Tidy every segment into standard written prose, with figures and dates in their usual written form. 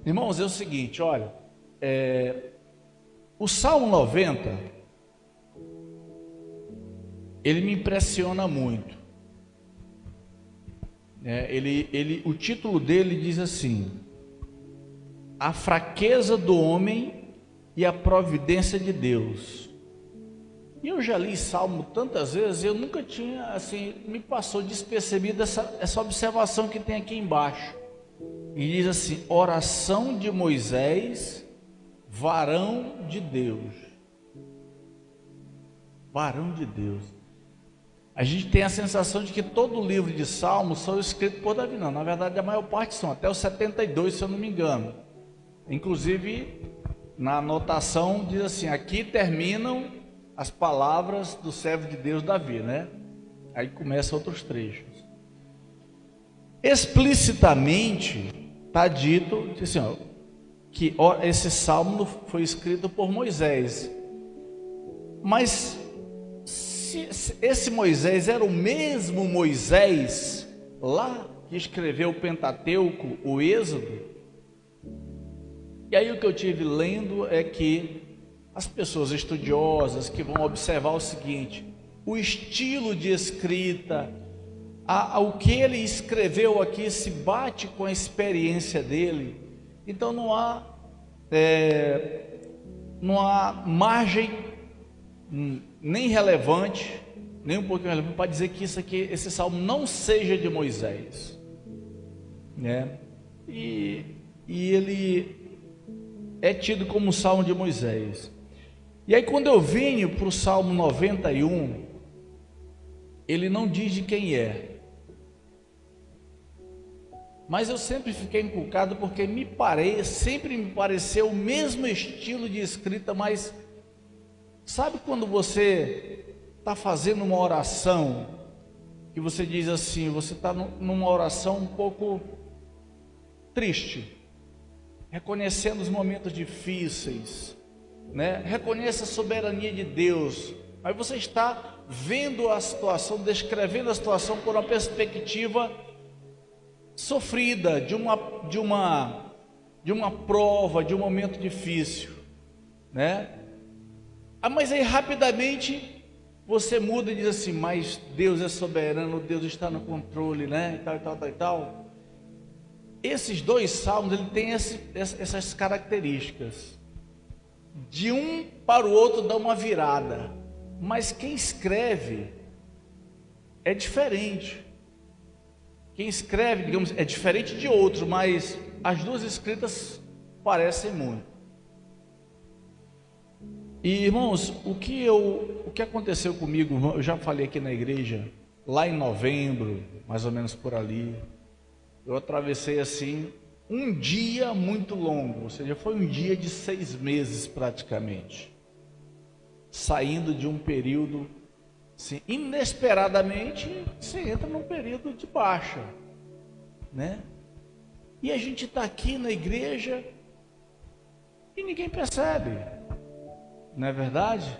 Irmãos, é o seguinte, olha, o Salmo 90, ele me impressiona muito. O título dele diz assim: a fraqueza do homem e a providência de Deus. E eu já li Salmo tantas vezes, eu nunca tinha, assim, me passou despercebida essa observação que tem aqui embaixo. E diz assim: oração de Moisés, varão de Deus. Varão de Deus. A gente tem a sensação de que todo o livro de Salmos são escritos por Davi. Não, na verdade a maior parte são, até os 72, se eu não me engano. Inclusive, na anotação diz assim: aqui terminam as palavras do servo de Deus Davi, né? Aí começam outros trechos. Explicitamente está dito assim, ó, que esse salmo foi escrito por Moisés. Mas se esse Moisés era o mesmo Moisés lá que escreveu o Pentateuco, o Êxodo, e aí o que eu tive lendo é que as pessoas estudiosas que vão observar o seguinte: o estilo de escrita, o que ele escreveu aqui se bate com a experiência dele. Então não há margem nem relevante, nem um pouquinho relevante, para dizer que esse salmo não seja de Moisés, né? E ele é tido como o salmo de Moisés. E aí quando eu venho para o Salmo 91, ele não diz de quem é, mas eu sempre fiquei inculcado porque sempre me pareceu o mesmo estilo de escrita. Mas sabe quando você está fazendo uma oração, que você diz assim, você está numa oração um pouco triste, reconhecendo os momentos difíceis, né? Reconhece a soberania de Deus, mas você está vendo a situação, descrevendo a situação por uma perspectiva sofrida, de uma prova, de um momento difícil, né? Mas aí rapidamente você muda e diz assim: mas Deus é soberano, Deus está no controle, né? E tal. Esses dois salmos, ele tem essas características. De um para o outro dá uma virada, mas quem escreve é diferente. Quem escreve, digamos, é diferente de outro, mas as duas escritas parecem muito. E irmãos, o que aconteceu comigo, eu já falei aqui na igreja, lá em novembro, mais ou menos por ali, eu atravessei assim um dia muito longo, ou seja, foi um dia de 6 meses praticamente, saindo de um período, assim, inesperadamente, você entra num período de baixa, né? E a gente está aqui na igreja e ninguém percebe, não é verdade?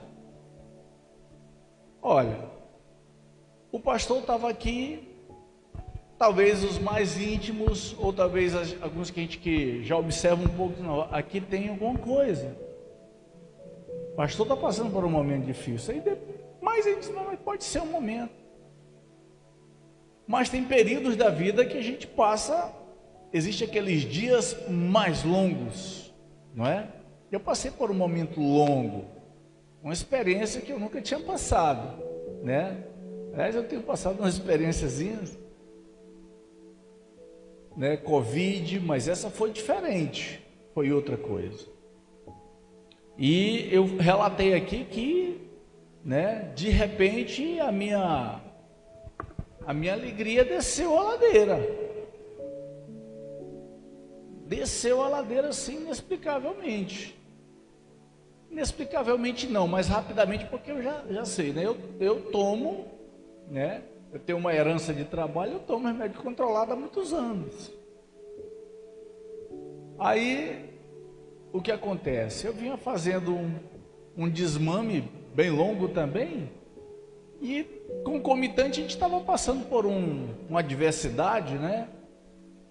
Olha, o pastor estava aqui, talvez os mais íntimos, ou talvez alguns que já observam um pouco, não, aqui tem alguma coisa. O pastor está passando por um momento difícil, mas ele diz: não, pode ser um momento. Mas tem períodos da vida que a gente passa, existem aqueles dias mais longos, não é? Eu passei por um momento longo, uma experiência que eu nunca tinha passado, né? Aliás, eu tenho passado umas experiênciazinhas, né? Covid, mas essa foi diferente, foi outra coisa. E eu relatei aqui que, né, de repente a minha alegria desceu a ladeira. Desceu a ladeira assim inexplicavelmente. Inexplicavelmente não, mas rapidamente, porque eu já sei, né? Eu tomo, né? Eu tenho uma herança de trabalho, eu tomo remédio controlado há muitos anos. Aí, o que acontece? Eu vinha fazendo um desmame bem longo também, e concomitante a gente estava passando por uma adversidade, né?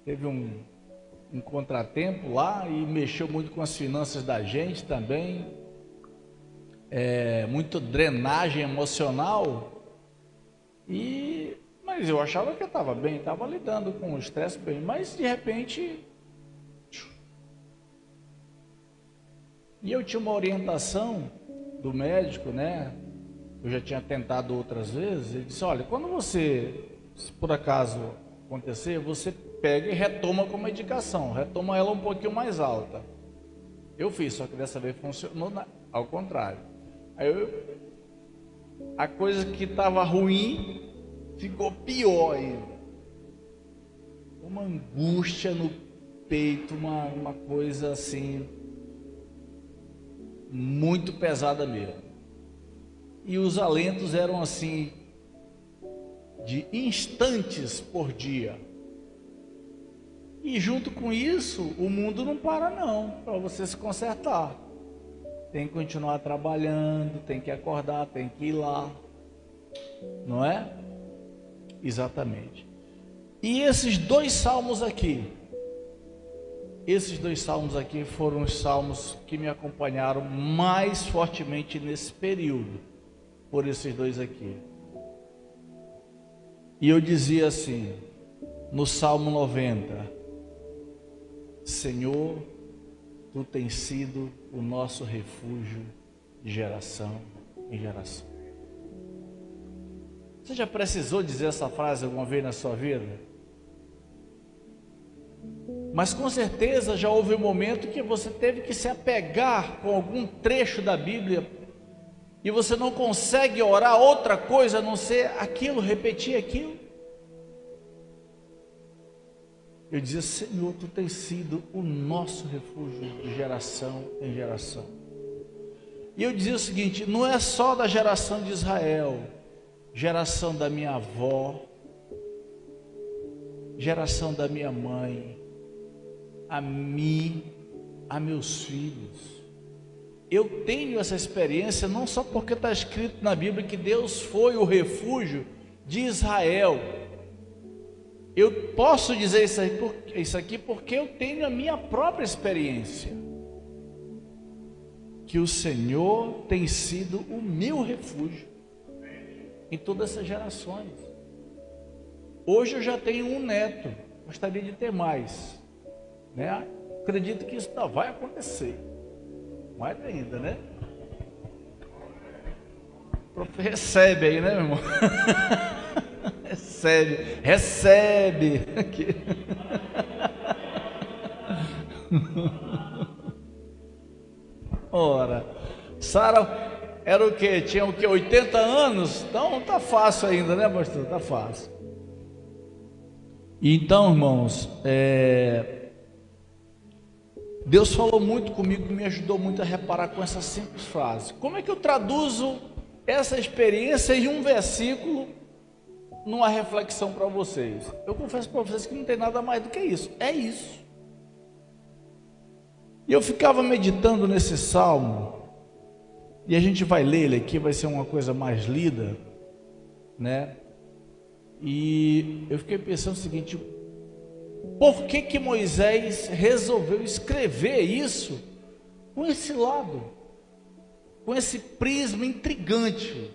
Teve um um contratempo lá e mexeu muito com as finanças da gente também, muito drenagem emocional, mas eu achava que eu estava bem, estava lidando com o estresse bem, mas de repente, e eu tinha uma orientação do médico, né? Eu já tinha tentado outras vezes. Ele disse: olha, quando você, se por acaso acontecer, você pega e retoma com medicação, retoma ela um pouquinho mais alta. Eu fiz, só que dessa vez funcionou ao contrário. Aí a coisa que estava ruim ficou pior ainda. Uma angústia no peito, uma coisa assim, muito pesada mesmo. E os alentos eram assim, de instantes por dia. E junto com isso, o mundo não para não, para você se consertar. Tem que continuar trabalhando, tem que acordar, tem que ir lá. Não é? Exatamente. E esses dois salmos aqui foram os salmos que me acompanharam mais fortemente nesse período, por esses dois aqui. E eu dizia assim, no Salmo 90, Senhor, Tu tens sido o nosso refúgio de geração em geração. Você já precisou dizer essa frase alguma vez na sua vida? Mas com certeza já houve um momento que você teve que se apegar com algum trecho da Bíblia e você não consegue orar outra coisa a não ser aquilo, repetir aquilo. Eu dizia: Senhor, Tu tens sido o nosso refúgio de geração em geração. E eu dizia o seguinte: não é só da geração de Israel, geração da minha avó, geração da minha mãe, a mim, a meus filhos. Eu tenho essa experiência não só porque está escrito na Bíblia que Deus foi o refúgio de Israel. Eu posso dizer isso aqui porque eu tenho a minha própria experiência, que o Senhor tem sido o meu refúgio em todas essas gerações. Hoje eu já tenho um neto, gostaria de ter mais, né? Acredito que isso não vai acontecer, mais ainda, né? Recebe aí, né, meu irmão? Recebe aqui. Ora, Sara era o quê? Tinha o quê? 80 anos? Então tá fácil ainda, né, pastor? Tá fácil. Então, irmãos, Deus falou muito comigo e me ajudou muito a reparar com essa simples frase. Como é que eu traduzo essa experiência em um versículo, numa reflexão para vocês? Eu confesso para vocês que não tem nada mais do que isso. É isso. E eu ficava meditando nesse salmo, e a gente vai ler ele aqui, vai ser uma coisa mais lida, né? E eu fiquei pensando o seguinte: por que Moisés resolveu escrever isso com esse lado, com esse prisma intrigante?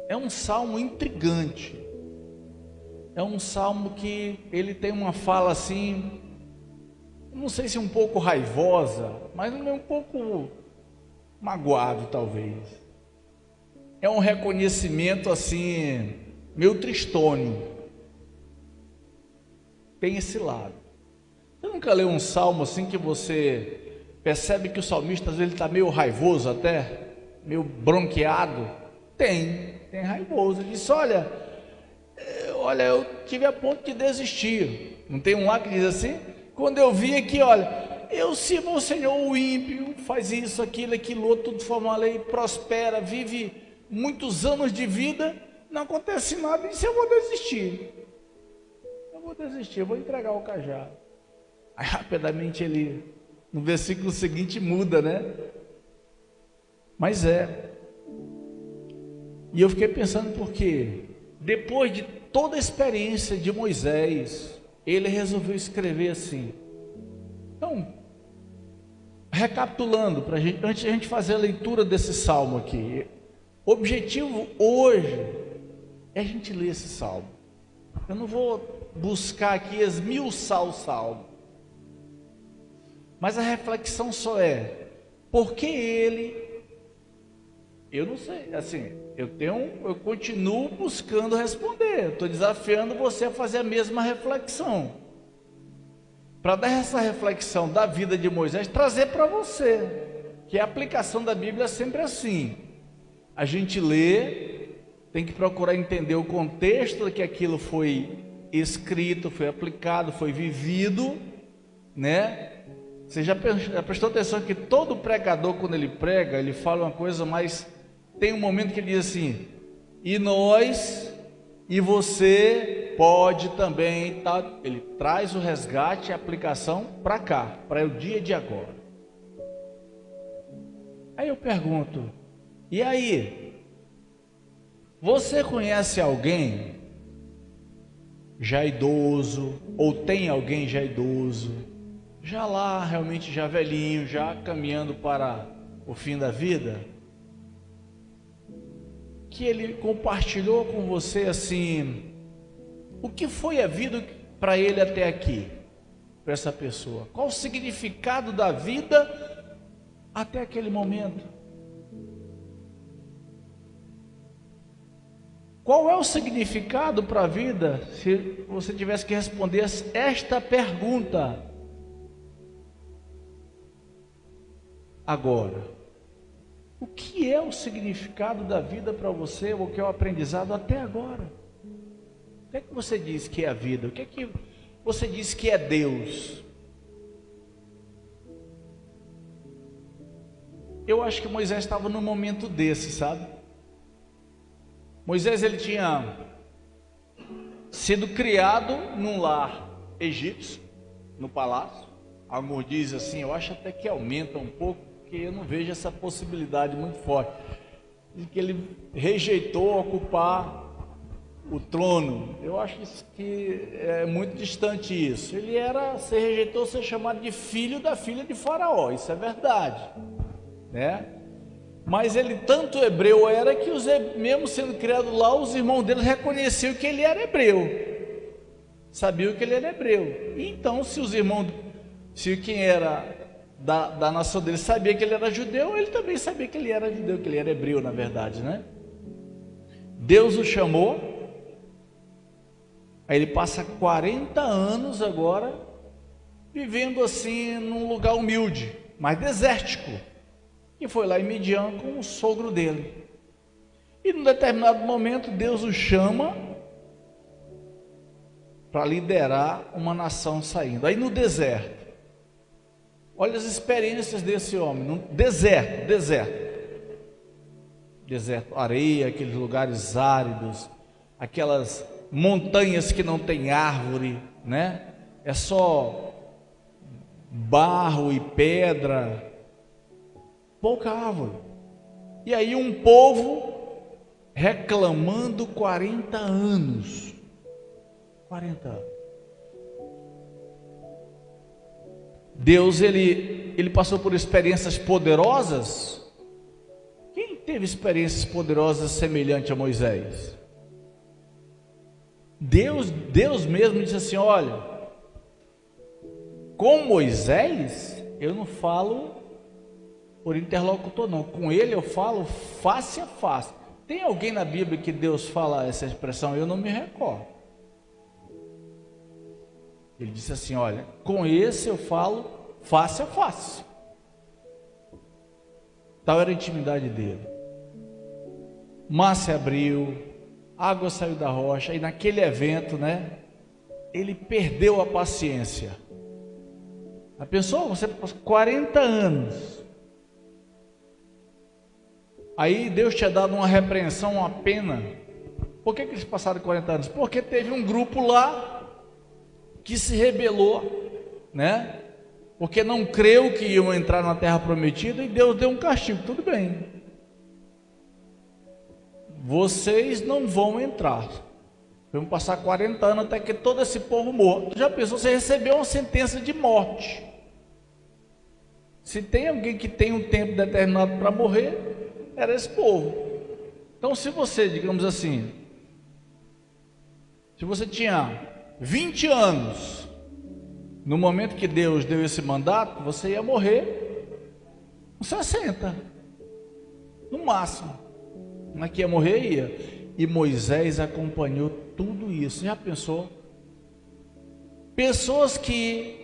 É um salmo intrigante, é um salmo que ele tem uma fala assim, não sei se um pouco raivosa, mas um pouco magoado talvez. É um reconhecimento assim, meio tristônio. Tem esse lado. Você nunca leu um salmo assim que você percebe que o salmista às vezes está meio raivoso até, meio bronqueado? Tem raivoso. Ele disse: olha, eu tive a ponto de desistir. Não tem um lá que diz assim? Quando eu vi aqui, olha, eu sirvo ao Senhor, o ímpio faz isso, aquilo outro, tudo de forma lei, prospera, vive muitos anos de vida, não acontece nada, e disse: eu vou desistir. Eu vou entregar o cajado. Aí rapidamente ele, no versículo seguinte, muda, né? Mas e eu fiquei pensando, porque depois de toda a experiência de Moisés, ele resolveu escrever assim: Então, recapitulando, antes de a gente fazer a leitura desse salmo aqui, o objetivo hoje é a gente ler esse salmo. Eu não vou buscar aqui esmiuçar o salmo, mas a reflexão só é, por que ele? Eu não sei, assim, eu continuo buscando responder, estou desafiando você a fazer a mesma reflexão, para dar essa reflexão da vida de Moisés, trazer para você, que a aplicação da Bíblia é sempre assim, a gente lê, tem que procurar entender o contexto que aquilo foi escrito, foi aplicado, foi vivido, né? Você já prestou atenção que todo pregador, quando ele prega, ele fala uma coisa, mas tem um momento que ele diz assim, e nós, e você pode também, tá? Ele traz o resgate e a aplicação para cá, para o dia de agora. Aí eu pergunto, e aí? Você conhece alguém já idoso, ou tem alguém já idoso, já lá realmente já velhinho, já caminhando para o fim da vida, que ele compartilhou com você assim, o que foi a vida para ele até aqui, para essa pessoa? Qual o significado da vida até aquele momento? Qual é o significado para a vida, se você tivesse que responder esta pergunta agora? O que é o significado da vida para você, ou o que é o aprendizado até agora? O que é que você diz que é a vida? O que é que você diz que é Deus? Eu acho que Moisés estava num momento desse, sabe? Moisés, ele tinha sido criado num lar egípcio, no palácio. Alguns dizem assim, eu acho até que aumenta um pouco, porque eu não vejo essa possibilidade muito forte, de que ele rejeitou ocupar o trono. Eu acho que é muito distante isso. Ele rejeitou ser chamado de filho da filha de Faraó, isso é verdade, né? Mas ele tanto hebreu era que mesmo sendo criado lá, os irmãos dele reconheciam que ele era hebreu, sabiam que ele era hebreu. E então, se quem era da nação dele sabia que ele era judeu, ele também sabia que ele era judeu, que ele era hebreu, na verdade, né? Deus o chamou, aí ele passa 40 anos agora vivendo assim num lugar humilde, mas desértico. E foi lá em Midian com o sogro dele. E num determinado momento Deus o chama para liderar uma nação saindo. Aí no deserto, olha as experiências desse homem, no deserto, areia, aqueles lugares áridos, aquelas montanhas que não tem árvore, né? É só barro e pedra, pouca árvore. E aí um povo reclamando 40 anos. 40 anos. Deus, ele passou por experiências poderosas. Quem teve experiências poderosas semelhantes a Moisés? Deus mesmo disse assim, olha, com Moisés eu não falo por interlocutor não, com ele eu falo face a face. Tem alguém na Bíblia que Deus fala essa expressão? Eu não me recordo. Ele disse assim, olha, com esse eu falo face a face. Tal era a intimidade dele. Mar se abriu, água saiu da rocha, e naquele evento, né, ele perdeu a paciência. A pessoa, você passou 40 anos, aí Deus tinha dado uma repreensão, uma pena. Por que eles passaram 40 anos? Porque teve um grupo lá que se rebelou, né? Porque não creu que iam entrar na terra prometida, e Deus deu um castigo. Tudo bem, vocês não vão entrar, vamos passar 40 anos até que todo esse povo morra. Já pensou, você recebeu uma sentença de morte, Se tem alguém que tem um tempo determinado para morrer, era esse povo. Então, se você, digamos assim, se você tinha 20 anos, no momento que Deus deu esse mandato, você ia morrer com 60, no máximo. Mas que ia morrer, ia. E Moisés acompanhou tudo isso. Já pensou? Pessoas que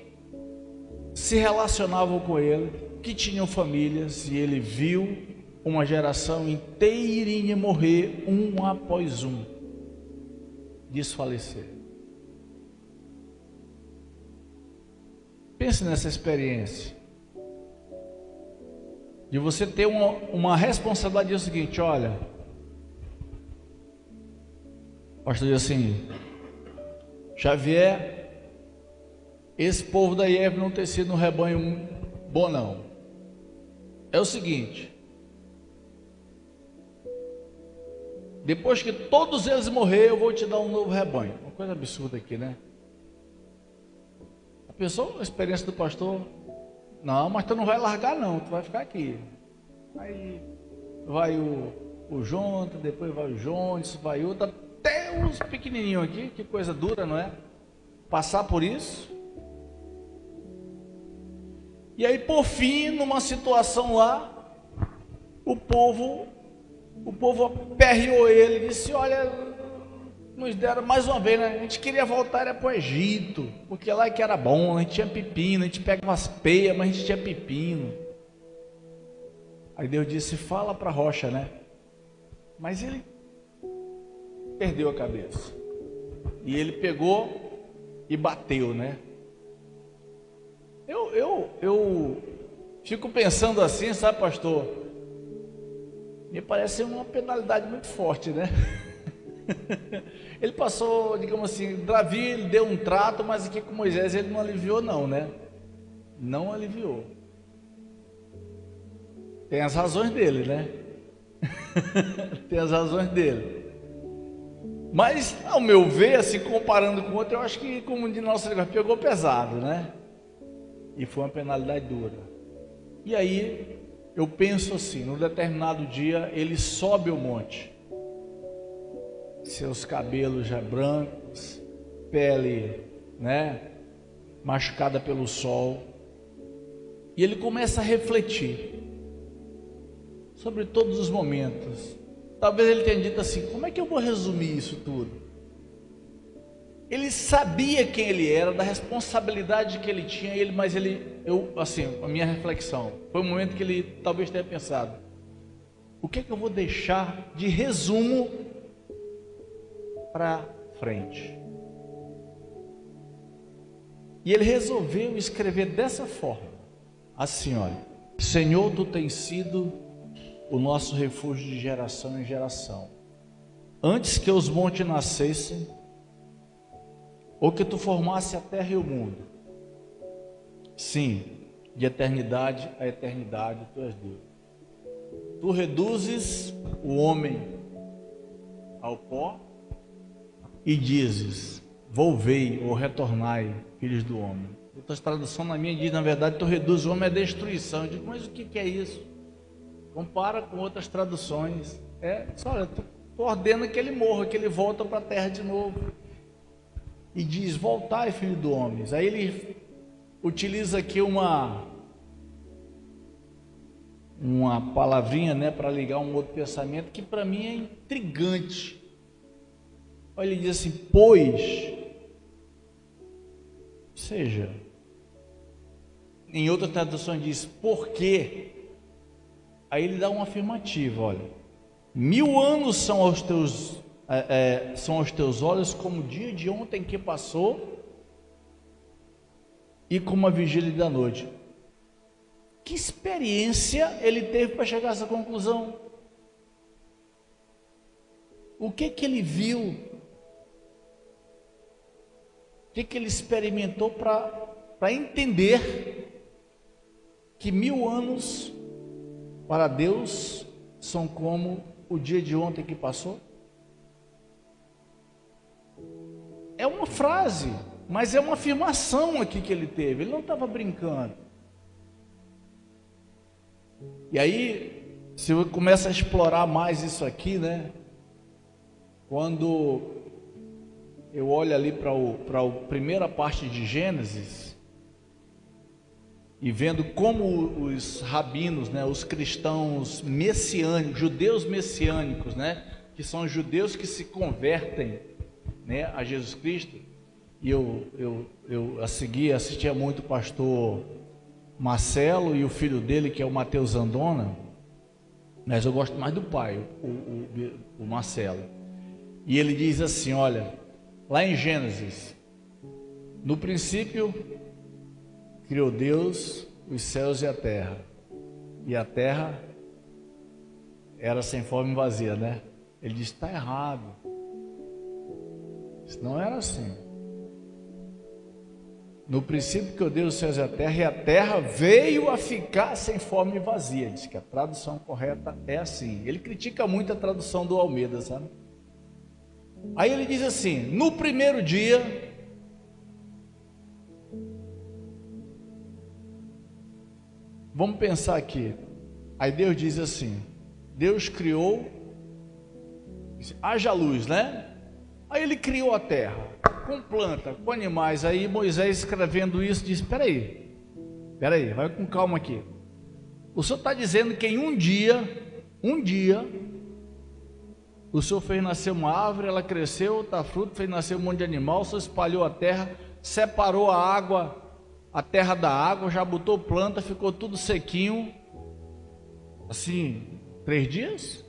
se relacionavam com ele, que tinham famílias, e ele viu uma geração inteirinha morrer um após um, desfalecer. Pense nessa experiência de você ter uma responsabilidade. É o seguinte: olha, o pastor diz assim: Xavier, esse povo da IEF não tem sido um rebanho bom, não. É o seguinte: depois que todos eles morrerem, eu vou te dar um novo rebanho. Uma coisa absurda aqui, né? A pessoa, a experiência do pastor: não, mas tu não vai largar, não, tu vai ficar aqui. Aí vai o Jonathan, depois vai o Jones, vai outro, até os pequenininhos aqui. Que coisa dura, não é? Passar por isso. E aí, por fim, numa situação lá, o povo aperreou ele e disse: olha, nos deram mais uma vez, né? A gente queria voltar para o Egito, porque lá que era bom, a gente tinha pepino, a gente pega umas peias, mas a gente tinha pepino. Aí Deus disse: fala para a rocha, né? Mas ele perdeu a cabeça. E ele pegou e bateu, né? Eu fico pensando assim, sabe, pastor? Me parece uma penalidade muito forte, né? Ele passou, digamos assim, Davi, ele deu um trato, mas aqui com Moisés ele não aliviou, não, né? Não aliviou. Tem as razões dele, né? Tem as razões dele. Mas, ao meu ver, assim, comparando com outro, eu acho que, como de nosso negócio, pegou pesado, né? E foi uma penalidade dura. E aí, eu penso assim, num determinado dia, ele sobe o monte. Seus cabelos já brancos, pele, né, machucada pelo sol. E ele começa a refletir sobre todos os momentos. Talvez ele tenha dito assim: como é que eu vou resumir isso tudo? Ele sabia quem ele era, da responsabilidade que ele tinha, a minha reflexão, foi um momento que ele talvez tenha pensado: o que é que eu vou deixar de resumo para frente? E ele resolveu escrever dessa forma, assim: olha, Senhor, tu tens sido o nosso refúgio de geração em geração. Antes que os montes nascessem, ou que tu formasse a terra e o mundo, sim, de eternidade a eternidade tu és Deus. Tu reduzes o homem ao pó e dizes: volvei ou retornai, filhos do homem. Outra tradução na minha diz: na verdade tu reduzes o homem à destruição. Eu digo: mas o que é isso? Compara com outras traduções. Olha, tu ordena que ele morra, que ele volta para a terra de novo. E diz: voltai, filho do homem. Aí ele utiliza aqui uma palavrinha, né, para ligar um outro pensamento que para mim é intrigante. Olha, ele diz assim: pois, ou seja, em outra tradução diz porque. Aí ele dá uma afirmativa: olha, 1000 anos são aos teus olhos como o dia de ontem que passou e como a vigília da noite. Que experiência ele teve para chegar a essa conclusão? O que ele viu? O que ele experimentou para entender que 1000 anos para Deus são como o dia de ontem que passou? É uma frase, mas é uma afirmação aqui que ele teve. Ele não estava brincando. E aí, se eu começo a explorar mais isso aqui, né? Quando eu olho ali para a primeira parte de Gênesis, e vendo como os rabinos, né, os cristãos messiânicos, judeus messiânicos, né, que são os judeus que se convertem, né, a Jesus Cristo. E eu assistia muito o pastor Marcelo e o filho dele, que é o Mateus Andona, mas eu gosto mais do pai, o Marcelo. E ele diz assim, olha, lá em Gênesis, no princípio criou Deus os céus e a terra era sem forma e vazia, né? Ele diz, está errado, isso não era assim. No princípio criou Deus os céus e a terra veio a ficar sem forma e vazia. Diz que a tradução correta é assim. Ele critica muito a tradução do Almeida, sabe? Aí ele diz assim, no primeiro dia, vamos pensar aqui. Aí Deus diz assim, Deus criou, haja luz, né? Aí ele criou a terra, com planta, com animais. Aí Moisés, escrevendo isso, diz, espera aí, vai com calma aqui. O Senhor está dizendo que em um dia, o Senhor fez nascer uma árvore, ela cresceu, dá fruto, fez nascer um monte de animal, o Senhor espalhou a terra, separou a água, a terra da água, já botou planta, ficou tudo sequinho, assim, 3 dias?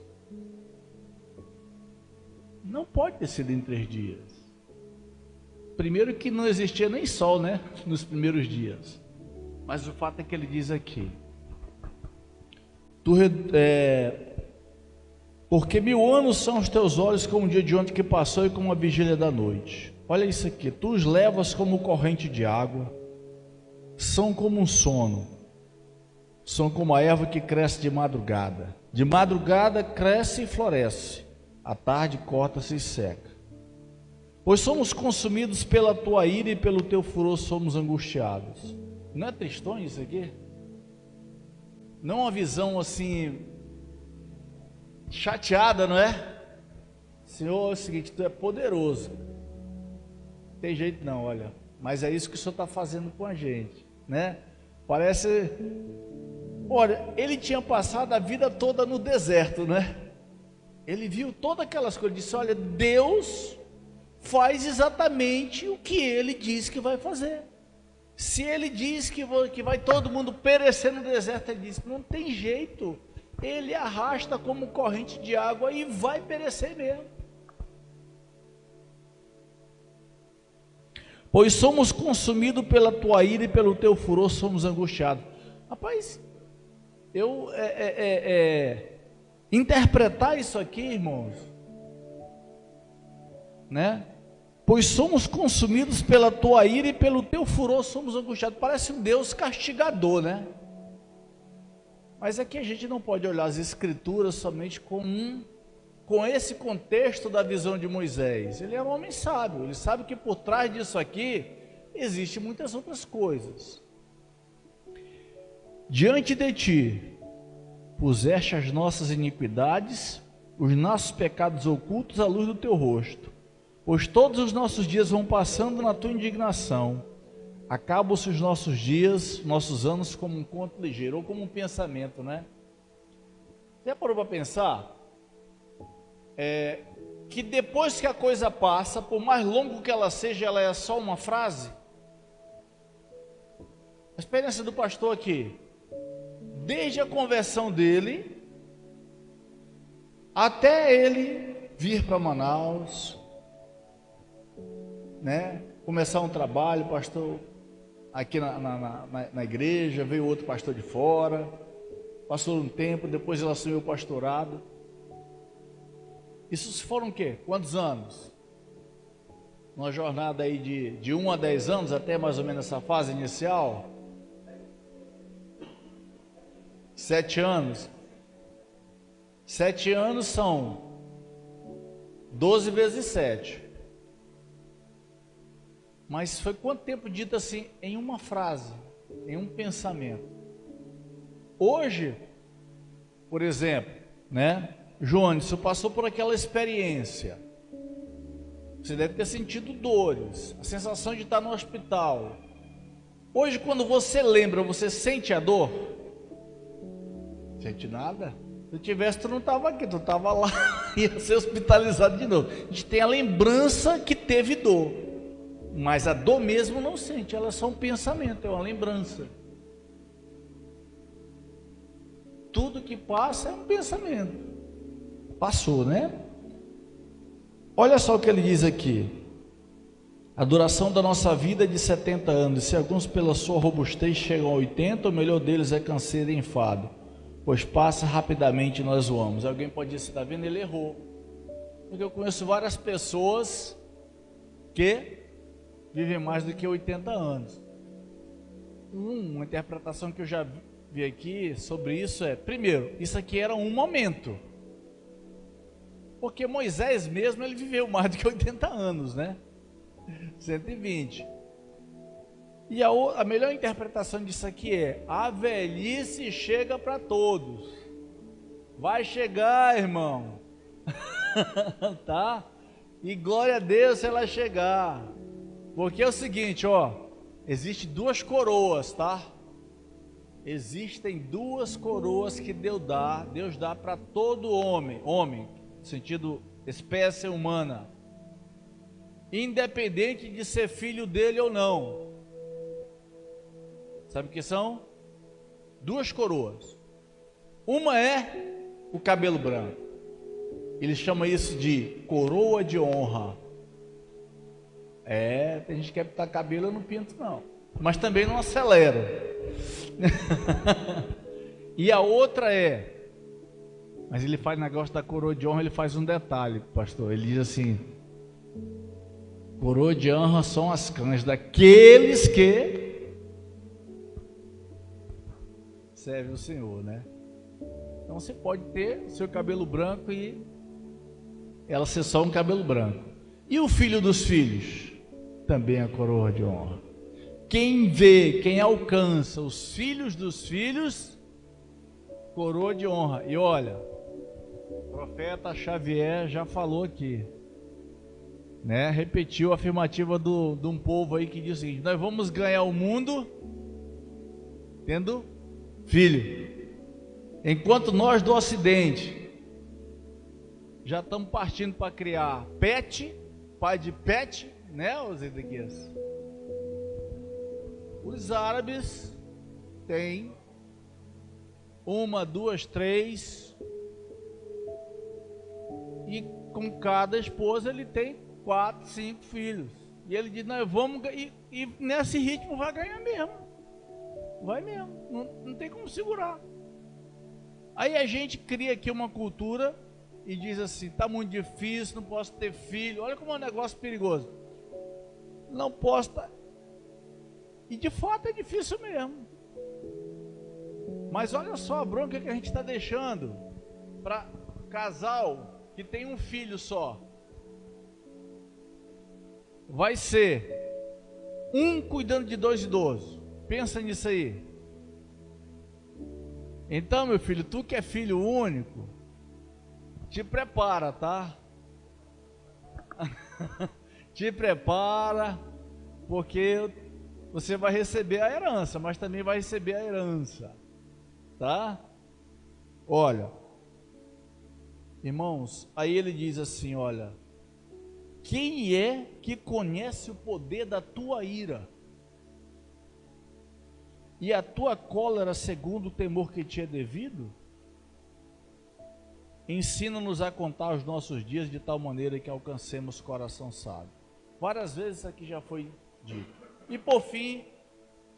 Não pode ter sido em 3 dias. Primeiro que não existia nem sol, né, nos primeiros dias. Mas o fato é que ele diz aqui, porque 1000 anos são os teus olhos como o dia de ontem que passou e como a vigília da noite. Olha isso aqui, tu os levas como corrente de água, são como um sono, são como a erva que cresce de madrugada cresce e floresce, à tarde corta-se e seca. Pois somos consumidos pela tua ira e pelo teu furor somos angustiados. Não é tristonho isso aqui? Não é uma visão assim chateada, não é? Senhor, é o seguinte, tu é poderoso, não tem jeito não, olha, mas é isso que o Senhor está fazendo com a gente, né? Parece, olha, ele tinha passado a vida toda no deserto, né? Ele viu todas aquelas coisas, disse, olha, Deus faz exatamente o que ele diz que vai fazer. Se ele diz que vai todo mundo perecer no deserto, ele diz que não tem jeito, ele arrasta como corrente de água e vai perecer mesmo. Pois somos consumidos pela tua ira e pelo teu furor somos angustiados. Rapaz, interpretar isso aqui, irmãos, né? Pois somos consumidos pela tua ira e pelo teu furor somos angustiados. Parece um Deus castigador, né? Mas aqui a gente não pode olhar as escrituras somente com esse contexto da visão de Moisés. Ele é um homem sábio, ele sabe que por trás disso aqui existem muitas outras coisas. Diante de ti puseste as nossas iniquidades, os nossos pecados ocultos à luz do teu rosto, pois todos os nossos dias vão passando na tua indignação, acabam-se os nossos dias, nossos anos como um conto ligeiro, ou como um pensamento, né? Você já parou para pensar? Que depois que a coisa passa, por mais longo que ela seja, ela é só uma frase? A experiência do pastor aqui, desde a conversão dele, até ele vir para Manaus, né? Começar um trabalho, pastor aqui na igreja, veio outro pastor de fora, passou um tempo, depois ele assumiu o pastorado. Isso foram o quê? Quantos anos? Uma jornada aí de 1 a 10 anos, até mais ou menos essa fase inicial. 7 anos. 7 anos são 12 vezes 7. Mas foi quanto tempo dito assim, em uma frase, em um pensamento? Hoje, Por exemplo, né? Jones, você passou por aquela experiência. Você deve ter sentido dores, a sensação de estar no hospital. Hoje, quando você lembra, você sente a dor? Sente nada? Se tivesse, tu não estava aqui, tu estava lá, ia ser hospitalizado de novo. A gente tem a lembrança que teve dor, mas a dor mesmo não sente, ela é só um pensamento, é uma lembrança. Tudo que passa é um pensamento. Passou, né? Olha só o que ele diz aqui. A duração da nossa vida é de 70 anos. Se alguns pela sua robustez chegam a 80, o melhor deles é canseiro e enfado, pois passa rapidamente e nós voamos. Alguém pode dizer, está vendo? Ele errou. Porque eu conheço várias pessoas que vivem mais do que 80 anos. Uma interpretação que eu já vi aqui sobre isso é, primeiro, isso aqui era um momento. Porque Moisés mesmo, ele viveu mais do que 80 anos, né? 120. E a melhor interpretação disso aqui é, a velhice chega para todos. Vai chegar, irmão. Tá? E glória a Deus se ela chegar. Porque é o seguinte, ó, existem duas coroas, tá? Existem duas coroas que Deus dá para todo homem, no sentido espécie humana, independente de ser filho dele ou não. Sabe o que são? Duas coroas. Uma é o cabelo branco. Ele chama isso de coroa de honra. Tem gente que quer pintar cabelo, eu não pinto não, mas também não acelero. E a outra mas ele faz negócio da coroa de honra, ele faz um detalhe, pastor. Ele diz assim: coroa de honra são as cães daqueles que servem o Senhor, né? Então você pode ter o seu cabelo branco e ela ser só um cabelo branco. E o filho dos filhos? Também a coroa de honra. Quem vê, quem alcança os filhos dos filhos, coroa de honra. E olha, o profeta Xavier já falou aqui, né? Repetiu a afirmativa de um povo aí que diz o seguinte: nós vamos ganhar o mundo tendo filho, enquanto nós do Ocidente já estamos partindo para criar pai de pet, né, os Ezequias? Os árabes têm 1, 2, 3, e com cada esposa ele tem 4, 5 filhos. E ele diz: nós vamos, e nesse ritmo vai ganhar mesmo. Vai mesmo, não tem como segurar. Aí a gente cria aqui uma cultura e diz assim: tá muito difícil, não posso ter filho. Olha como é um negócio perigoso. Não posso. E de fato é difícil mesmo. Mas olha só a bronca que a gente está deixando para casal que tem um filho só. Vai ser um cuidando de 2 idosos. Pensa nisso aí. Então, meu filho, tu que é filho único, te prepara, tá? Te prepara, porque você vai receber a herança, mas também vai receber a herança, tá? Olha, irmãos, aí ele diz assim: olha, quem é que conhece o poder da tua ira e a tua cólera segundo o temor que te é devido? Ensina-nos a contar os nossos dias de tal maneira que alcancemos coração sábio. Várias vezes isso aqui já foi dito. E por fim,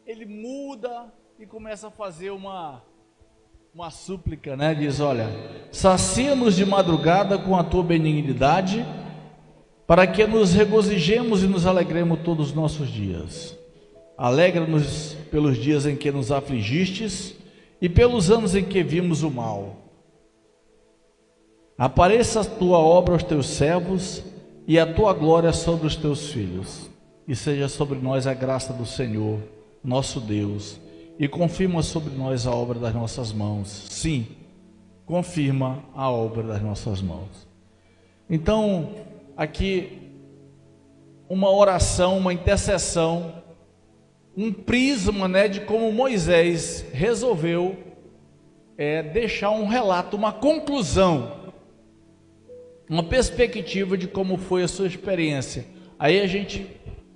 ele muda e começa a fazer uma súplica, né? Diz: olha, sacia-nos de madrugada com a tua benignidade, para que nos regozijemos e nos alegremos todos os nossos dias. Alegra-nos pelos dias em que nos afligistes e pelos anos em que vimos o mal. Apareça a tua obra aos teus servos e a tua glória sobre os teus filhos. E seja sobre nós a graça do Senhor, nosso Deus, e confirma sobre nós a obra das nossas mãos. Sim, confirma a obra das nossas mãos. Então, aqui, uma oração, uma intercessão, um prisma, né, de como Moisés resolveu deixar um relato, uma conclusão, uma perspectiva de como foi a sua experiência. Aí a gente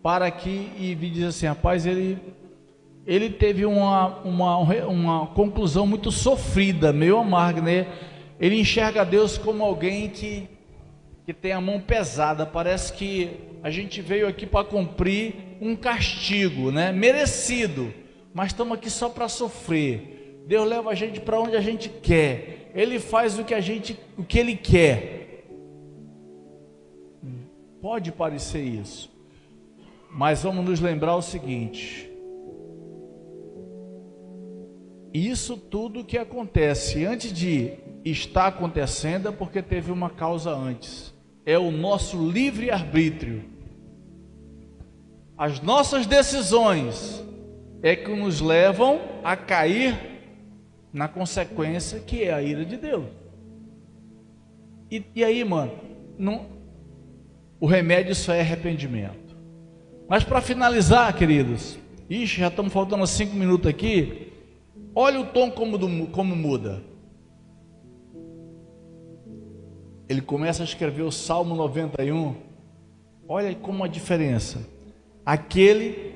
para aqui e diz assim, rapaz, ele teve uma conclusão muito sofrida, meio amarga, né? Ele enxerga Deus como alguém que tem a mão pesada. Parece que a gente veio aqui para cumprir um castigo, né? Merecido, mas estamos aqui só para sofrer. Deus leva a gente para onde a gente quer, Ele faz o que Ele quer. Pode parecer isso, mas vamos nos lembrar o seguinte: isso tudo que acontece antes de estar acontecendo é porque teve uma causa antes. É o nosso livre-arbítrio. As nossas decisões é que nos levam a cair na consequência, que é a ira de Deus. E aí, mano, o remédio só é arrependimento. Mas para finalizar, queridos, já estamos faltando 5 minutos aqui. Olha o tom como muda. Ele começa a escrever o Salmo 91. Olha como a diferença. Aquele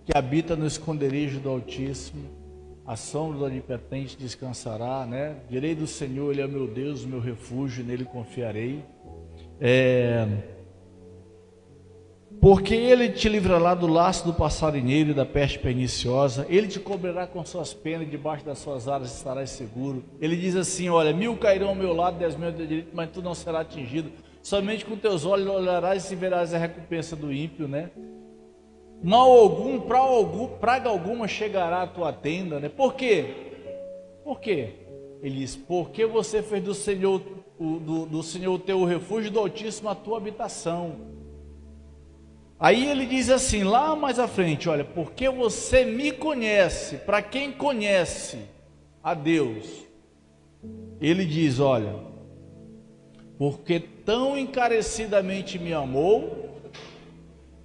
que habita no esconderijo do Altíssimo, a sombra do Onipotente descansará, né? Direi do Senhor, Ele é meu Deus, meu refúgio, nele confiarei. Porque Ele te livrará do laço do passarinheiro e da peste perniciosa. Ele te cobrirá com suas penas, e debaixo das suas asas estarás seguro. Ele diz assim, olha, 1000 cairão ao meu lado, 10.000 ao teu direito, mas tu não serás atingido. Somente com teus olhos olharás e verás a recompensa do ímpio, né? Mal algum, praga alguma chegará à tua tenda, né? Por quê? Por quê? Ele diz, porque você fez do Senhor o teu refúgio, do Altíssimo a tua habitação. Aí ele diz assim, lá mais à frente, olha, porque você me conhece. Para quem conhece a Deus, ele diz, olha, porque tão encarecidamente me amou,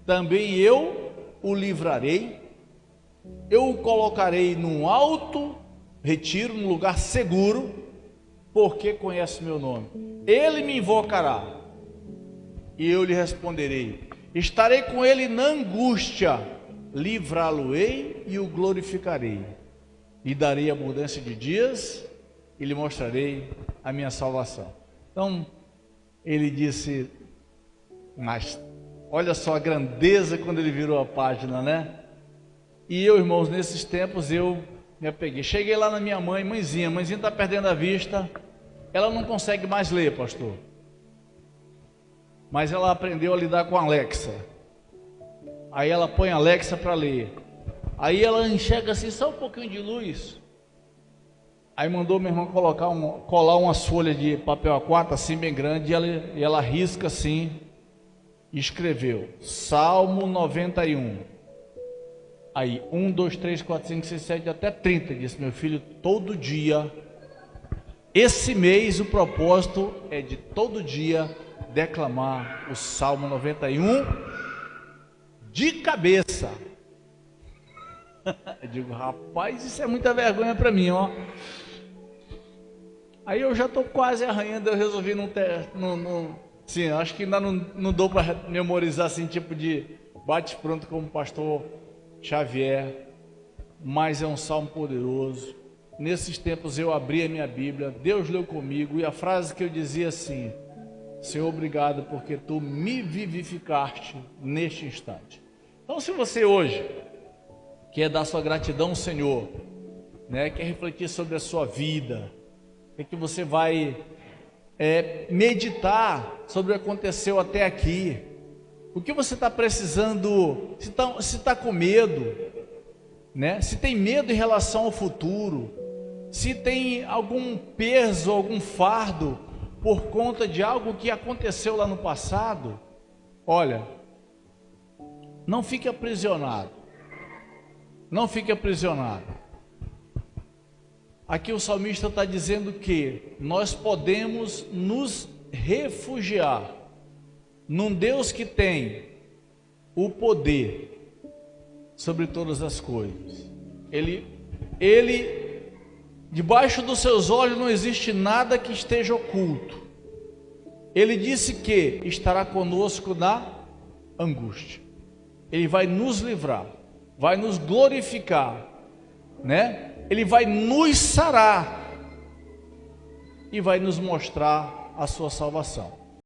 também eu o livrarei, eu o colocarei num alto retiro, num lugar seguro, porque conhece meu nome. Ele me invocará e eu lhe responderei. Estarei com ele na angústia, livrá-lo-ei e o glorificarei. Lhe darei abundância de dias e lhe mostrarei a minha salvação. Então, ele disse, mas olha só a grandeza quando ele virou a página, né? E eu, irmãos, nesses tempos eu me apeguei. Cheguei lá na minha mãezinha está perdendo a vista, ela não consegue mais ler, pastor. Mas ela aprendeu a lidar com a Alexa. Aí ela põe a Alexa para ler. Aí ela enxerga assim, só um pouquinho de luz. Aí mandou meu irmão colar umas folhas de papel A4 assim bem grande, e ela risca assim, e escreveu Salmo 91. Aí 1, 2, 3, 4, 5, 6, 7 até 30. Disse, meu filho, todo dia, esse mês o propósito é de todo dia declamar o Salmo 91 de cabeça. Eu digo, rapaz, isso é muita vergonha para mim, ó. Aí eu já estou quase arranhando, eu resolvi sim, acho que ainda não dou para memorizar assim, tipo de bate-pronto como o pastor Xavier, mas é um salmo poderoso. Nesses tempos eu abri a minha Bíblia, Deus leu comigo, e a frase que eu dizia assim, Senhor, obrigado porque tu me vivificaste neste instante. Então, se você hoje quer dar sua gratidão ao Senhor, né, quer refletir sobre a sua vida, que você vai meditar sobre o que aconteceu até aqui, o que você está precisando, se está com medo, né, se tem medo em relação ao futuro, se tem algum peso, algum fardo, por conta de algo que aconteceu lá no passado, olha, não fique aprisionado, não fique aprisionado. Aqui o salmista está dizendo que nós podemos nos refugiar num Deus que tem o poder sobre todas as coisas. Ele, debaixo dos seus olhos não existe nada que esteja oculto. Ele disse que estará conosco na angústia. Ele vai nos livrar, vai nos glorificar, né? Ele vai nos sarar e vai nos mostrar a sua salvação.